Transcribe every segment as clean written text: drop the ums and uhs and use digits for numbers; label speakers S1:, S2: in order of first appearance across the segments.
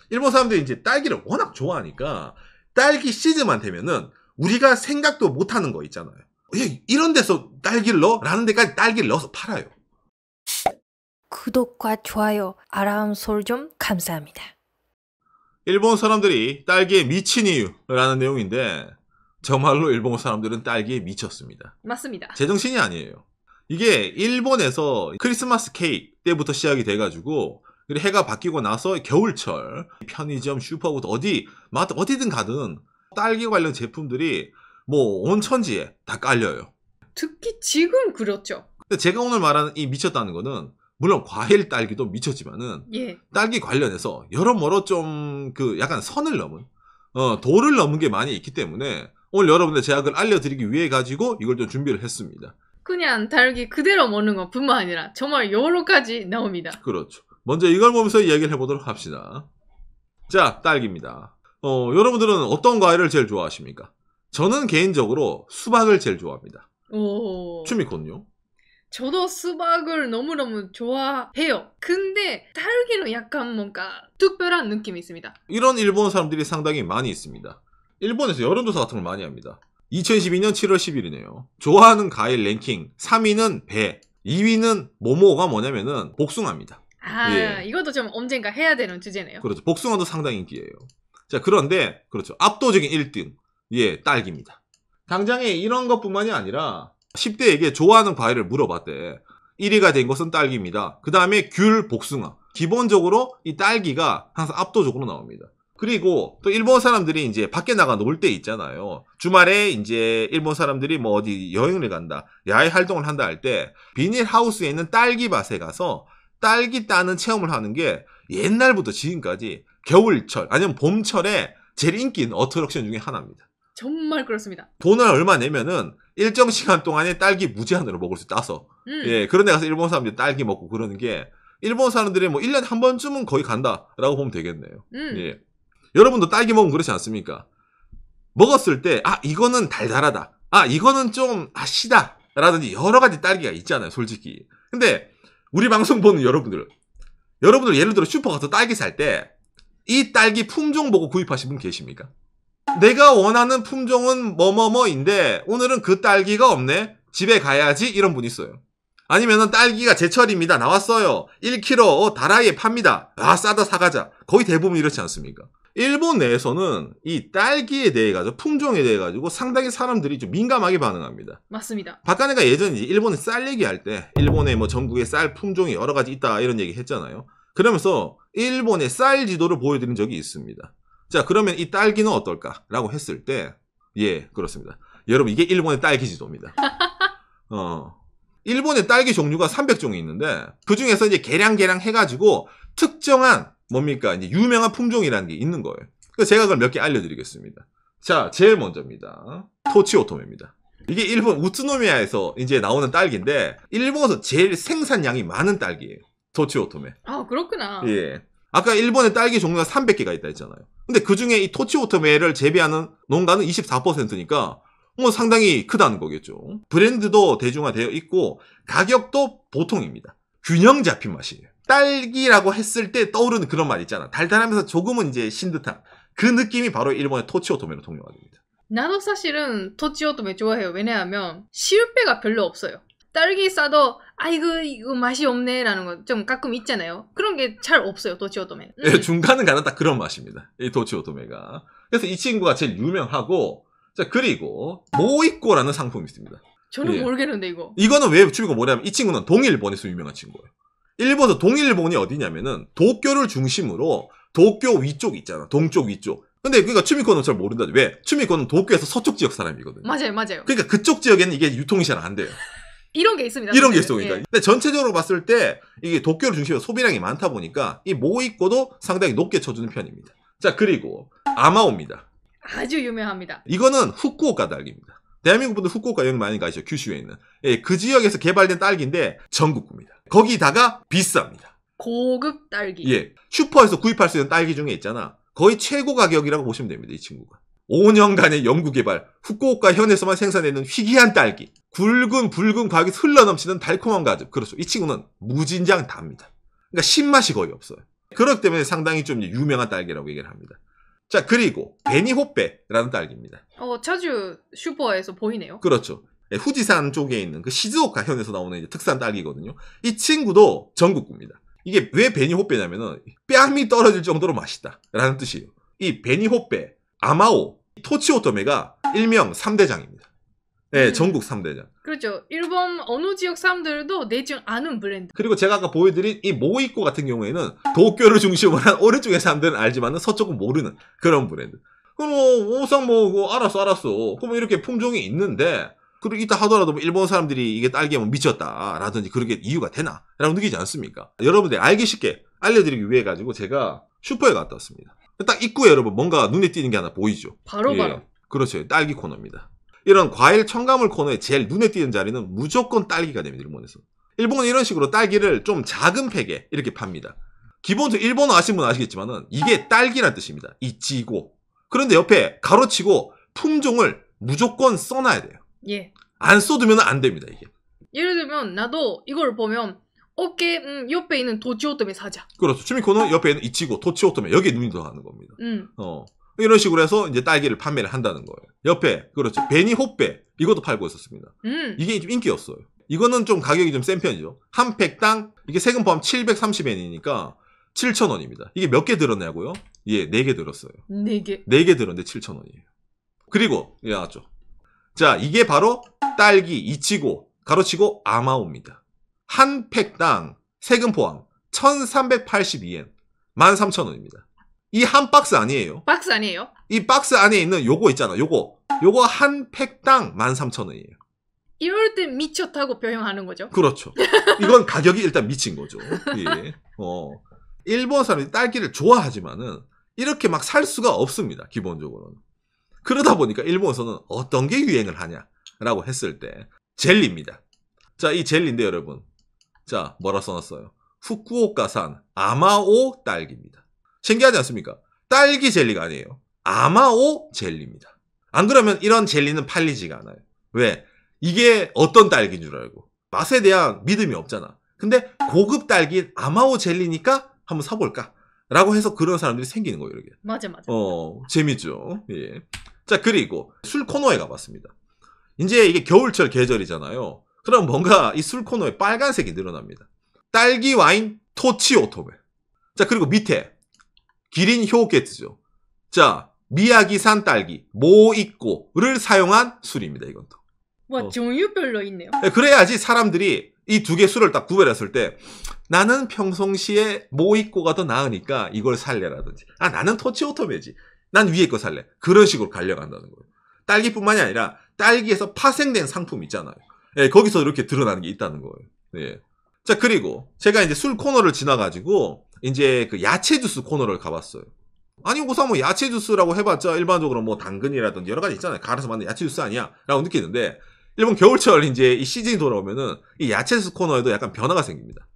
S1: 일본 사람들이 이제 딸기를 워낙 좋아하니까 딸기 시즌만 되면은 우리가 생각도 못하는 거 있잖아요. 이런 데서 딸기를 넣어? 라는 데까지 딸기를 넣어서 팔아요.
S2: 구독과 좋아요, 알람 설정 감사합니다.
S1: 일본 사람들이 딸기에 미친 이유라는 내용인데 정말로 일본 사람들은 딸기에 미쳤습니다.
S3: 맞습니다.
S1: 제정신이 아니에요. 이게 일본에서 크리스마스 케이크 때부터 시작이 돼가지고 해가 바뀌고 나서 겨울철 편의점, 슈퍼부터 어디든 가든 딸기 관련 제품들이 뭐 온천지에 다 깔려요.
S3: 특히 지금 그렇죠.
S1: 근데 제가 오늘 말하는 이 미쳤다는 거는 물론 과일 딸기도 미쳤지만은
S3: 예.
S1: 딸기 관련해서 여러모로 좀 약간 선을 넘은 도를 넘은 게 많이 있기 때문에 오늘 여러분들 제가 그걸 알려드리기 위해 가지고 이걸 좀 준비를 했습니다.
S3: 그냥 딸기 그대로 먹는 것뿐만 아니라 정말 여러 가지 나옵니다.
S1: 그렇죠. 먼저 이걸 보면서 이야기를 해보도록 합시다. 자, 딸기입니다. 여러분들은 어떤 과일을 제일 좋아하십니까? 저는 개인적으로 수박을 제일 좋아합니다.
S3: 오.
S1: 추미콘요?
S3: 저도 수박을 너무너무 좋아해요. 근데 딸기는 약간 뭔가 특별한 느낌이 있습니다.
S1: 이런 일본 사람들이 상당히 많이 있습니다. 일본에서 여론조사 같은 걸 많이 합니다. 2012년 7월 10일이네요. 좋아하는 과일 랭킹 3위는 배, 2위는 뭐뭐가 뭐냐면은 복숭아입니다.
S3: 아,
S1: 예.
S3: 이것도 좀 언젠가 해야 되는 주제네요.
S1: 그렇죠. 복숭아도 상당히 인기예요. 자, 그런데 그렇죠. 압도적인 1등. 예, 딸기입니다. 당장에 이런 것뿐만이 아니라 10대에게 좋아하는 과일을 물어봤대. 1위가 된 것은 딸기입니다. 그 다음에 귤, 복숭아. 기본적으로 이 딸기가 항상 압도적으로 나옵니다. 그리고 또 일본 사람들이 이제 밖에 나가 놀 때 있잖아요. 주말에 이제 일본 사람들이 뭐 어디 여행을 간다, 야외 활동을 한다 할 때 비닐하우스에 있는 딸기밭에 가서 딸기 따는 체험을 하는 게 옛날부터 지금까지 겨울철 아니면 봄철에 제일 인기 있는 어트랙션 중에 하나입니다.
S3: 정말 그렇습니다.
S1: 돈을 얼마 내면은 일정 시간 동안에 딸기 무제한으로 먹을 수 있다서 예, 그런 데 가서 일본 사람들이 딸기 먹고 그러는 게 일본 사람들이 뭐 1년에 한 번쯤은 거의 간다라고 보면 되겠네요. 예. 여러분도 딸기 먹으면 그렇지 않습니까? 먹었을 때 이거는 달달하다. 이거는 좀 시다. 라든지 여러 가지 딸기가 있잖아요, 솔직히. 근데 우리 방송 보는 여러분들 예를 들어 슈퍼 가서 딸기 살 때 이 딸기 품종 보고 구입하신 분 계십니까? 내가 원하는 품종은 뭐뭐뭐인데 오늘은 그 딸기가 없네. 집에 가야지. 이런 분 있어요. 아니면은 딸기가 제철입니다. 나왔어요. 1kg 다라이에 팝니다. 싸다 사가자. 거의 대부분 이렇지 않습니까? 일본 내에서는 이 딸기에 대해 가지고 품종에 대해 가지고 상당히 사람들이 좀 민감하게 반응합니다.
S3: 맞습니다.
S1: 박간애가 예전에 일본에 쌀 얘기할 때 일본에 뭐 전국에 쌀 품종이 여러 가지 있다 이런 얘기 했잖아요. 그러면서 일본의 쌀 지도를 보여드린 적이 있습니다. 자, 그러면 이 딸기는 어떨까라고 했을 때 예, 그렇습니다. 여러분 이게 일본의 딸기 지도입니다. 일본의 딸기 종류가 300종이 있는데 그 중에서 이제 계량 해가지고 특정한 뭡니까 이제 유명한 품종이라는 게 있는 거예요. 그래서 제가 그걸 몇 개 알려드리겠습니다. 자, 제일 먼저입니다. 토치오토메입니다. 이게 일본 우츠노미야에서 이제 나오는 딸기인데 일본에서 제일 생산량이 많은 딸기예요. 토치오토메.
S3: 그렇구나.
S1: 예. 아까 일본의 딸기 종류가 300개가 있다 했잖아요. 근데 그 중에 이 토치오토메를 재배하는 농가는 24%니까 뭐 상당히 크다는 거겠죠. 브랜드도 대중화되어 있고 가격도 보통입니다. 균형 잡힌 맛이에요. 딸기라고 했을 때 떠오르는 그런 맛 있잖아. 달달하면서 조금은 이제 신듯한 그 느낌이 바로 일본의 토치오토메로 통용가 됩니다.
S3: 나도 사실은 토치오토메 좋아해요. 왜냐하면 실패가 별로 없어요. 딸기 싸도 이거 맛이 없네 라는 거 좀 가끔 있잖아요. 그런 게 잘 없어요, 토치오토메.
S1: 예, 중간은 가는 딱 그런 맛입니다. 이 토치오토메가. 그래서 이 친구가 제일 유명하고 자, 그리고 모이꼬라는 상품이 있습니다.
S3: 저는
S1: 예.
S3: 모르겠는데 이거.
S1: 이거는 왜 추미가 뭐냐면 이 친구는 동일본에서 유명한 친구예요. 일본에서 동일본이 어디냐면은 도쿄를 중심으로 도쿄 위쪽 있잖아. 동쪽 위쪽. 근데 그러니까 추미코는 잘 모른다. 왜? 추미코는 도쿄에서 서쪽 지역 사람이거든요.
S3: 맞아요.
S1: 그러니까 그쪽 지역에는 이게 유통이 잘 안 돼요.
S3: 이런 게 있습니다.
S1: 이런 게
S3: 사실은.
S1: 있습니다. 근데 전체적으로 봤을 때 이게 도쿄를 중심으로 소비량이 많다 보니까 이 모이꼬도 상당히 높게 쳐주는 편입니다. 자, 그리고 아마오입니다.
S3: 아주 유명합니다.
S1: 이거는 후쿠오카 딸기입니다. 대한민국 분들 후쿠오카 여행 많이 가시죠. 규슈에 있는. 예, 그 지역에서 개발된 딸기인데 전국구입니다. 거기다가 비쌉니다.
S3: 고급 딸기.
S1: 예, 슈퍼에서 구입할 수 있는 딸기 중에 있잖아. 거의 최고 가격이라고 보시면 됩니다. 이 친구가. 5년간의 연구개발, 후쿠오카 현에서만 생산되는 희귀한 딸기, 굵은 붉은 과육이 흘러넘치는 달콤한 과즙. 그렇죠. 이 친구는 무진장 답니다. 그러니까 신맛이 거의 없어요. 그렇기 때문에 상당히 좀 유명한 딸기라고 얘기를 합니다. 자, 그리고 베니호빼라는 딸기입니다.
S3: 자주 슈퍼에서 보이네요.
S1: 그렇죠. 후지산 쪽에 있는 그 시즈오카 현에서 나오는 이제 특산 딸기거든요. 이 친구도 전국구입니다. 이게 왜 베니호빼냐면은 뺨이 떨어질 정도로 맛있다라는 뜻이에요. 이 베니호빼, 아마오, 토치오토메가 일명 3대장입니다. 네, 전국 3대장.
S3: 그렇죠. 일본 어느 지역 사람들도 대충 아는 브랜드.
S1: 그리고 제가 아까 보여드린 이 모이코 같은 경우에는 도쿄를 중심으로 한 오른쪽의 사람들은 알지만은 서쪽은 모르는 그런 브랜드. 그럼 오상 알았어. 그럼 이렇게 품종이 있는데 그리고 있다 하더라도 일본 사람들이 이게 딸기에 미쳤다라든지 그렇게 이유가 되나? 라고 느끼지 않습니까? 여러분들 알기 쉽게 알려드리기 위해 가지고 제가 슈퍼에 갔다 왔습니다. 딱 입구에 여러분 뭔가 눈에 띄는 게 하나 보이죠?
S3: 바로.
S1: 그렇죠. 딸기 코너입니다. 이런 과일 첨가물 코너에 제일 눈에 띄는 자리는 무조건 딸기가 됩니다. 일본에서. 일본은 이런 식으로 딸기를 좀 작은 팩에 이렇게 팝니다. 기본적으로 일본어 아시는 분 아시겠지만은 이게 딸기란 뜻입니다. 이치고. 그런데 옆에 가로치고 품종을 무조건 써놔야 돼요.
S3: 예.
S1: 안 써두면 안 됩니다. 이게.
S3: 예를 들면 나도 이걸 보면 오케이 옆에 있는 도치오토메 사자.
S1: 그렇죠. 추미코는 옆에 있는 이치고, 토치오토메 여기에 눈이 들어가는 겁니다. 이런 식으로 해서 이제 딸기를 판매를 한다는 거예요. 옆에 그렇죠. 베니호빼 이것도 팔고 있었습니다. 이게 좀 인기였어요. 이거는 좀 가격이 좀 센 편이죠. 한 팩당 이게 세금 포함 730엔이니까 7,000원입니다. 이게 몇 개 들었냐고요? 예, 4개 들었어요.
S3: 4개.
S1: 4개 들었는데 7,000원이에요. 그리고 예, 나왔죠. 자, 이게 바로 딸기 이치고 가로치고 아마오입니다. 한 팩당 세금 포함 1,382엔 13,000원입니다. 이 한 박스 아니에요.
S3: 박스 아니에요?
S1: 이 박스 안에 있는 요거 있잖아. 요거 한 팩당 13,000원이에요.
S3: 이럴 때 미쳤다고 표현하는 거죠.
S1: 그렇죠. 이건 가격이 일단 미친 거죠. 예. 일본 사람들이 딸기를 좋아하지만은 이렇게 막 살 수가 없습니다. 기본적으로는. 그러다 보니까 일본에서는 어떤 게 유행을 하냐라고 했을 때 젤리입니다. 자, 이 젤리인데 여러분. 자, 뭐라 써놨어요? 후쿠오카산 아마오 딸기입니다. 신기하지 않습니까? 딸기 젤리가 아니에요. 아마오 젤리입니다. 안 그러면 이런 젤리는 팔리지가 않아요. 왜? 이게 어떤 딸기인 줄 알고. 맛에 대한 믿음이 없잖아. 근데 고급 딸기 아마오 젤리니까 한번 사볼까? 라고 해서 그런 사람들이 생기는 거예요, 이렇게.
S3: 맞아.
S1: 재밌죠. 예. 자, 그리고 술 코너에 가봤습니다. 이제 이게 겨울철 계절이잖아요. 그럼 뭔가 이 술 코너에 빨간색이 늘어납니다. 딸기 와인 토치오토메. 자, 그리고 밑에 기린 효게츠죠. 자, 미야기산 딸기 모이꼬를 사용한 술입니다. 이건 또.
S3: 와, 종류별로 있네요.
S1: 그래야지 사람들이 이 두 개 술을 딱 구별했을 때 나는 평상시에 모이꼬가 더 나으니까 이걸 살래라든지 나는 토치오토메지. 난 위에 거 살래. 그런 식으로 갈려간다는 거예요. 딸기뿐만이 아니라 딸기에서 파생된 상품 있잖아요. 예, 거기서 이렇게 드러나는 게 있다는 거예요. 예. 자, 그리고 제가 이제 술 코너를 지나가지고 이제 그 야채 주스 코너를 가봤어요. 아니, 우선 뭐 야채 주스라고 해봤자 일반적으로 뭐 당근이라든지 여러 가지 있잖아요. 갈아서 만든 야채 주스 아니야? 라고 느끼는데 일본 겨울철 이제 이 시즌이 돌아오면은 이 야채 주스 코너에도 약간 변화가 생깁니다.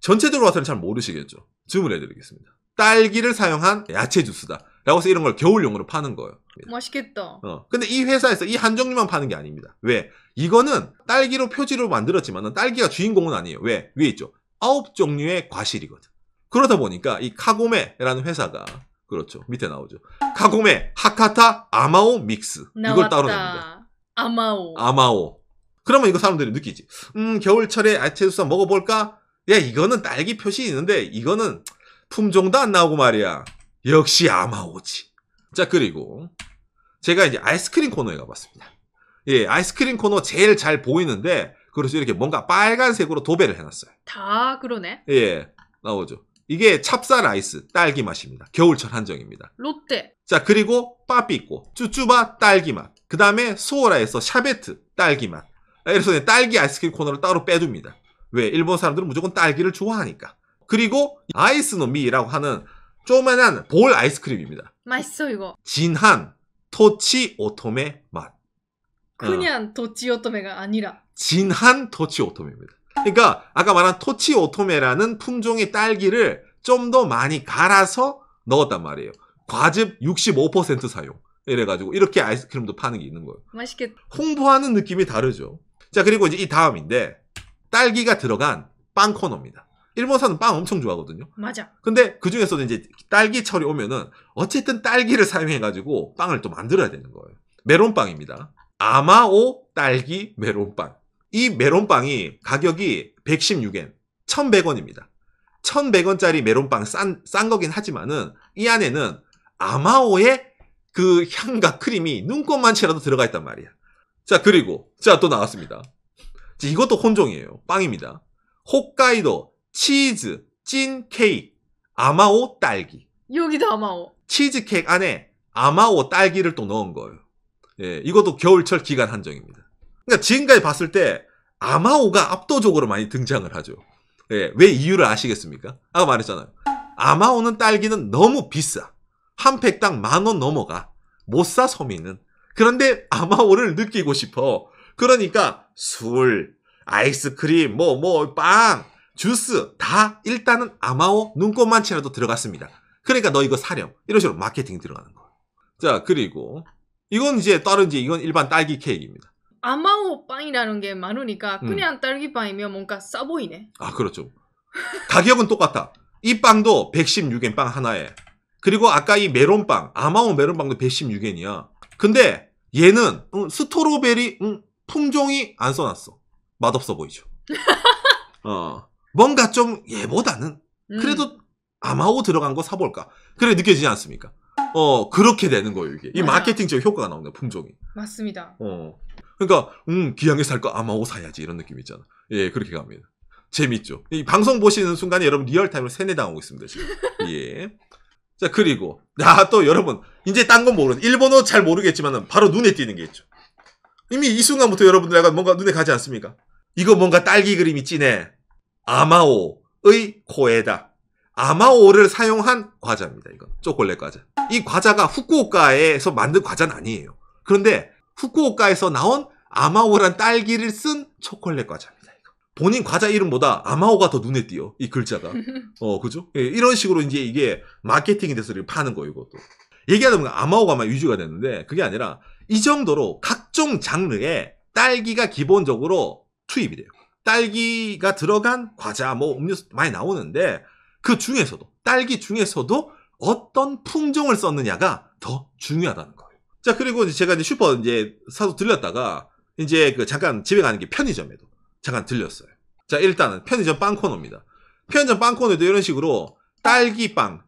S1: 전체적으로 와서는 잘 모르시겠죠. 주문해드리겠습니다. 딸기를 사용한 야채 주스다. 라고 해서 이런 걸 겨울용으로 파는 거예요.
S3: 맛있겠다.
S1: 근데 이 회사에서 이 한 종류만 파는 게 아닙니다. 왜? 이거는 딸기로 표지로 만들었지만은 딸기가 주인공은 아니에요. 왜? 위에 있죠. 9종류의 과실이거든. 그러다 보니까 이 카고메라는 회사가 그렇죠. 밑에 나오죠. 카고메 하카타 아마오 믹스. 이걸 따로 냅니다. 아마오. 그러면 이거 사람들이 느끼지. 겨울철에 야채 주스 먹어볼까? 야, 이거는 딸기 표시 있는데 이거는 품종도 안 나오고 말이야. 역시 아마오지. 자, 그리고 제가 이제 아이스크림 코너에 가봤습니다. 예, 아이스크림 코너 제일 잘 보이는데 그래서 이렇게 뭔가 빨간색으로 도배를 해놨어요.
S3: 다 그러네.
S1: 예, 나오죠. 이게 찹쌀 아이스 딸기 맛입니다. 겨울철 한정입니다.
S3: 롯데.
S1: 자, 그리고 빠삐꼬 쭈쭈바 딸기 맛. 그 다음에 소라에서 샤베트 딸기 맛. 그래서 딸기 아이스크림 코너를 따로 빼둡니다. 왜? 일본 사람들은 무조건 딸기를 좋아하니까. 그리고 아이스노미라고 하는 조그만한 볼 아이스크림입니다.
S3: 맛있어 이거.
S1: 진한 토치오토메 맛.
S3: 그냥 도치오토메가 아니라
S1: 진한 토치오토메입니다. 그러니까 아까 말한 토치오토메라는 품종의 딸기를 좀 더 많이 갈아서 넣었단 말이에요. 과즙 65% 사용. 이래가지고 이렇게 아이스크림도 파는 게 있는 거예요.
S3: 맛있겠다.
S1: 홍보하는 느낌이 다르죠. 자, 그리고 이제 이 다음인데 딸기가 들어간 빵 코너입니다. 일본 사람은 빵 엄청 좋아하거든요.
S3: 맞아.
S1: 근데 그 중에서도 이제 딸기철이 오면은 어쨌든 딸기를 사용해가지고 빵을 또 만들어야 되는 거예요. 메론빵입니다. 아마오 딸기 메론빵. 이 메론빵이 가격이 116엔, 1100원입니다. 1100원짜리 메론빵 싼 거긴 하지만은 이 안에는 아마오의 그 향과 크림이 눈꽃만치라도 들어가 있단 말이야. 자, 그리고 자, 또 나왔습니다. 이것도 혼종이에요. 빵입니다. 홋카이도 치즈 찐 케이크 아마오 딸기.
S3: 여기도 아마오.
S1: 치즈 케이크 안에 아마오 딸기를 또 넣은 거예요. 예, 이것도 겨울철 기간 한정입니다. 그러니까 지금까지 봤을 때 아마오가 압도적으로 많이 등장을 하죠. 예, 왜 이유를 아시겠습니까? 아까 말했잖아요. 아마오는 딸기는 너무 비싸. 한 팩당 10,000원 넘어가. 못 사 서민은. 그런데 아마오를 느끼고 싶어. 그러니까 술, 아이스크림, 빵, 주스 다 일단은 아마오 눈꽃만치라도 들어갔습니다. 그러니까 너 이거 사렴. 이런 식으로 마케팅이 들어가는 거예요. 자, 그리고 이건 이제 이건 일반 딸기 케이크입니다.
S3: 아마오 빵이라는 게 많으니까 그냥 딸기빵이면 뭔가 싸 보이네.
S1: 아, 그렇죠. 가격은 똑같아. 이 빵도 116엔 빵 하나에. 그리고 아까 이 메론빵, 아마오 메론빵도 116엔이야. 근데 얘는 스트로베리 품종이 안 써놨어. 맛없어 보이죠. 뭔가 좀 얘보다는 그래도 아마오 들어간 거 사볼까. 그래 느껴지지 않습니까? 그렇게 되는 거예요 이게. 이
S3: 맞아.
S1: 마케팅적 효과가 나옵니다. 품종이.
S3: 맞습니다.
S1: 그러니까 기왕에 살 거 아마오 사야지 이런 느낌 있잖아. 예, 그렇게 갑니다. 재밌죠. 이 방송 보시는 순간에 여러분 리얼타임으로 세뇌당하고 있습니다 지금. 예. 자, 그리고 또 여러분 이제 딴 건 모르는 일본어 잘 모르겠지만 바로 눈에 띄는 게 있죠. 이미 이 순간부터 여러분들 약간 뭔가 눈에 가지 않습니까? 이거 뭔가 딸기 그림이 진해. 아마오의 코에다. 아마오를 사용한 과자입니다. 이건 초콜릿 과자. 이 과자가 후쿠오카에서 만든 과자는 아니에요. 그런데 후쿠오카에서 나온 아마오란 딸기를 쓴 초콜릿 과자입니다. 이거. 본인 과자 이름보다 아마오가 더 눈에 띄어. 이 글자가. 그죠? 예, 이런 식으로 이제 이게 마케팅이 돼서 이렇게 파는 거예요. 이것도. 얘기하다 보니까 아마오가 유지가 됐는데 그게 아니라 이 정도로 각종 장르의 딸기가 기본적으로 투입이 돼요. 딸기가 들어간 과자, 음료수 많이 나오는데 그 중에서도 딸기 중에서도 어떤 품종을 썼느냐가 더 중요하다는 거예요. 자, 그리고 제가 이제 슈퍼 사서 들렸다가 이제 잠깐 집에 가는 게 편의점에도 잠깐 들렸어요. 자, 일단은 편의점 빵 코너입니다. 편의점 빵 코너에도 이런 식으로 딸기빵,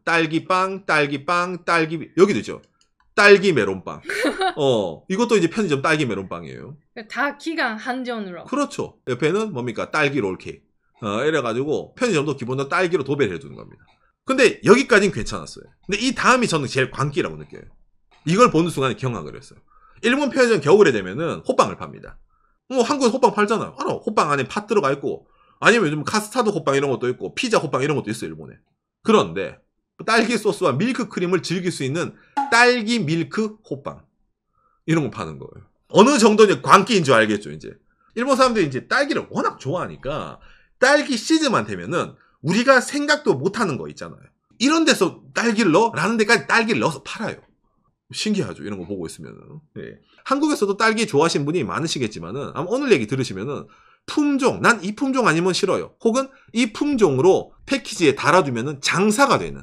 S1: 여기도 있죠. 딸기 메론빵. 이것도 이제 편의점 딸기 메론빵이에요.
S3: 다 기간 한정으로.
S1: 그렇죠. 옆에는 뭡니까? 딸기 롤케이크. 이래가지고 편의점도 기본적으로 딸기로 도배를 해주는 겁니다. 근데 여기까지는 괜찮았어요. 근데 이 다음이 저는 제일 광기라고 느껴요. 이걸 보는 순간에 경악을 했어요. 일본 편의점 겨울에 되면은 호빵을 팝니다. 한국에서 호빵 팔잖아요. 알아. 호빵 안에 팥 들어가 있고 아니면 요즘 카스타드 호빵 이런 것도 있고 피자 호빵 이런 것도 있어요. 일본에. 그런데 딸기 소스와 밀크 크림을 즐길 수 있는 딸기 밀크 호빵 이런 거 파는 거예요. 어느 정도는 광기인 줄 알겠죠. 이제 일본 사람들이 이제 딸기를 워낙 좋아하니까 딸기 시즌만 되면은 우리가 생각도 못하는 거 있잖아요. 이런 데서 딸기를 넣어? 라는 데까지 딸기를 넣어서 팔아요. 신기하죠. 이런 거 보고 있으면은. 예. 한국에서도 딸기 좋아하시는 분이 많으시겠지만은 아마 오늘 얘기 들으시면은 품종, 난 이 품종 아니면 싫어요. 혹은 이 품종으로 패키지에 달아두면은 장사가 되는.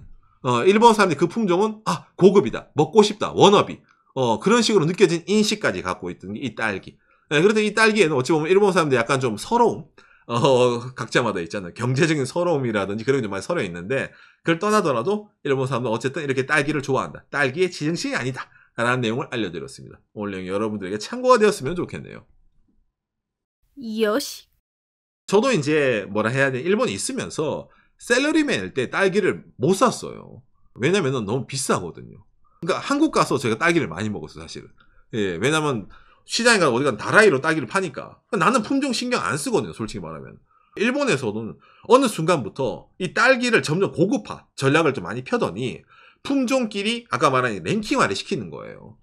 S1: 일본 사람들이 그 품종은 고급이다, 먹고 싶다, 워너비. 그런 식으로 느껴진 인식까지 갖고 있던 게 이 딸기. 예, 그런데 이 딸기에는 어찌 보면 일본 사람들이 약간 좀 서러움. 각자마다 있잖아요. 경제적인 서러움이라든지 그런 게 좀 많이 서려 있는데 그걸 떠나더라도 일본 사람들은 어쨌든 이렇게 딸기를 좋아한다. 딸기의 지정신이 아니다. 라는 내용을 알려드렸습니다. 오늘 내용 여러분들에게 참고가 되었으면 좋겠네요.
S2: 요시.
S1: 저도 이제 뭐라 해야 돼. 일본에 있으면서 샐러리맨일 때 딸기를 못 샀어요. 왜냐면은 너무 비싸거든요. 그러니까 한국 가서 제가 딸기를 많이 먹었어요, 사실은. 예, 왜냐면 시장에 가서 어디 가면 다라이로 딸기를 파니까. 나는 품종 신경 안 쓰거든요, 솔직히 말하면. 일본에서는 어느 순간부터 이 딸기를 점점 고급화 전략을 좀 많이 펴더니 품종끼리 아까 말한 랭킹화를 시키는 거예요.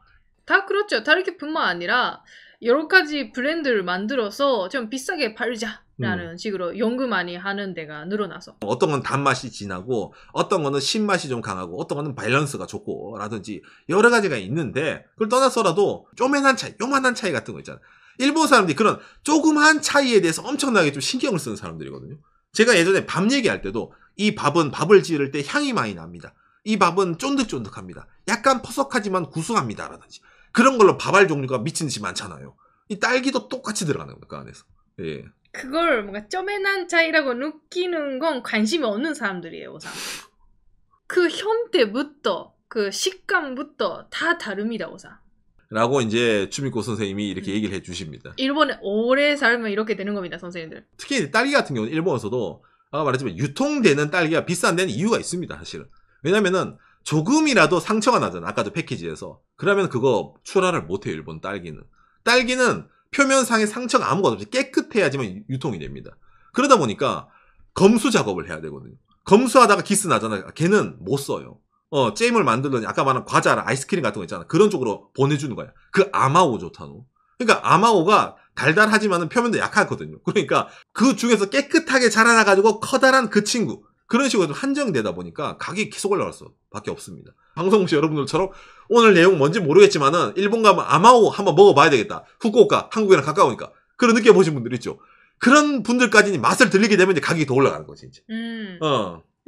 S3: 다 그렇죠. 딸기뿐만 아니라 여러 가지 브랜드를 만들어서 좀 비싸게 팔자라는 식으로 연구 많이 하는 데가 늘어나서.
S1: 어떤 건 단맛이 진하고 어떤 거는 신맛이 좀 강하고 어떤 거는 밸런스가 좋고 라든지 여러 가지가 있는데 그걸 떠나서라도 쪼매난 차이, 요만한 차이 같은 거 있잖아요. 일본 사람들이 그런 조그만 차이에 대해서 엄청나게 좀 신경을 쓰는 사람들이거든요. 제가 예전에 밥 얘기할 때도 이 밥은 밥을 지을 때 향이 많이 납니다. 이 밥은 쫀득쫀득합니다. 약간 퍼석하지만 구수합니다. 라든지. 그런 걸로 밥알 종류가 미친 듯이 많잖아요. 이 딸기도 똑같이 들어가는 겁니다. 그 안에서. 예.
S3: 그걸 뭔가 쪼매난 차이라고 느끼는 건 관심이 없는 사람들이에요, 우선. 그 형태부터 그 식감부터 다 다릅니다, 우선.
S1: 라고 이제 추미코 선생님이 이렇게 얘기를 해 주십니다.
S3: 일본에 오래 살면 이렇게 되는 겁니다, 선생님들.
S1: 특히 딸기 같은 경우는 일본에서도 아까 말했지만 유통되는 딸기가 비싼 데는 이유가 있습니다, 사실은. 왜냐면은 조금이라도 상처가 나잖아. 아까도 패키지에서. 그러면 그거 출하를 못해요, 일본 딸기는. 딸기는 표면상에 상처가 아무것도 없이 깨끗해야지만 유통이 됩니다. 그러다 보니까 검수 작업을 해야 되거든요. 검수하다가 기스 나잖아요. 걔는 못 써요. 잼을 만들더니 아까 말한 과자, 아이스크림 같은 거 있잖아. 그런 쪽으로 보내주는 거야. 그 아마오 좋다노. 그러니까 아마오가 달달하지만은 표면도 약하거든요. 그러니까 그 중에서 깨끗하게 자라나가지고 커다란 그 친구. 그런 식으로 한정되다 보니까 가격이 계속 올라갔어. 밖에 없습니다. 방송 혹시 여러분들처럼 오늘 내용 뭔지 모르겠지만은 일본 가면 아마오 한번 먹어봐야 되겠다. 후쿠오카, 한국이랑 가까우니까. 그런 느껴보신 분들 있죠. 그런 분들까지 맛을 들리게 되면 이제 가격이 더 올라가는 거지, 이제.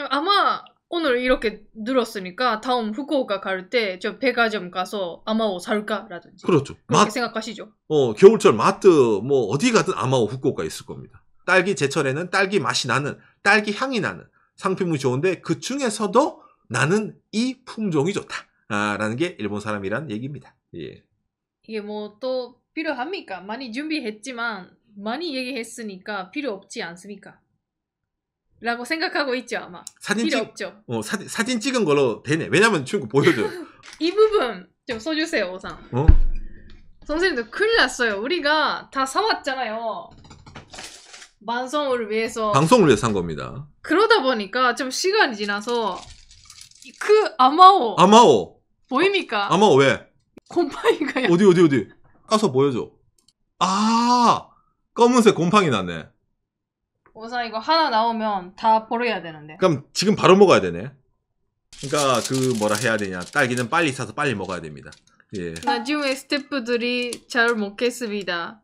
S3: 아마 오늘 이렇게 늘었으니까 다음 후쿠오카 갈 때 저 백화점 가서 아마오 살까라든지.
S1: 그렇죠.
S3: 그렇게 생각하시죠.
S1: 겨울철 마트 뭐 어디 가든 아마오 후쿠오카 있을 겁니다. 딸기 제철에는 딸기 맛이 나는, 딸기 향이 나는 상품이 좋은데 그 중에서도 나는 이 품종이 좋다. 라는 게 일본 사람이란 얘기입니다. 예.
S3: 이게 뭐 또 필요합니까? 많이 준비했지만 많이 얘기했으니까 필요 없지 않습니까? 라고 생각하고 있죠, 아마. 필요 없죠.
S1: 사진 찍은 걸로 되네. 왜냐면 친구 보여줘요.
S3: 이 부분 좀 써주세요, 오상. 선생님들 큰일 났어요. 우리가 다 사왔잖아요. 방송을 위해서.
S1: 방송을 위해서 산 겁니다.
S3: 그러다 보니까 좀 시간이 지나서 그 아마오 보입니까?
S1: 아마오 왜?
S3: 곰팡이가
S1: 어디? 가서 보여줘. 아, 검은색 곰팡이 났네.
S3: 우선 이거 하나 나오면 다 버려야 되는데.
S1: 그럼 지금 바로 먹어야 되네. 그러니까 그 뭐라 해야 되냐. 딸기는 빨리 사서 빨리 먹어야 됩니다. 예.
S3: 나중에 스태프들이 잘 먹겠습니다.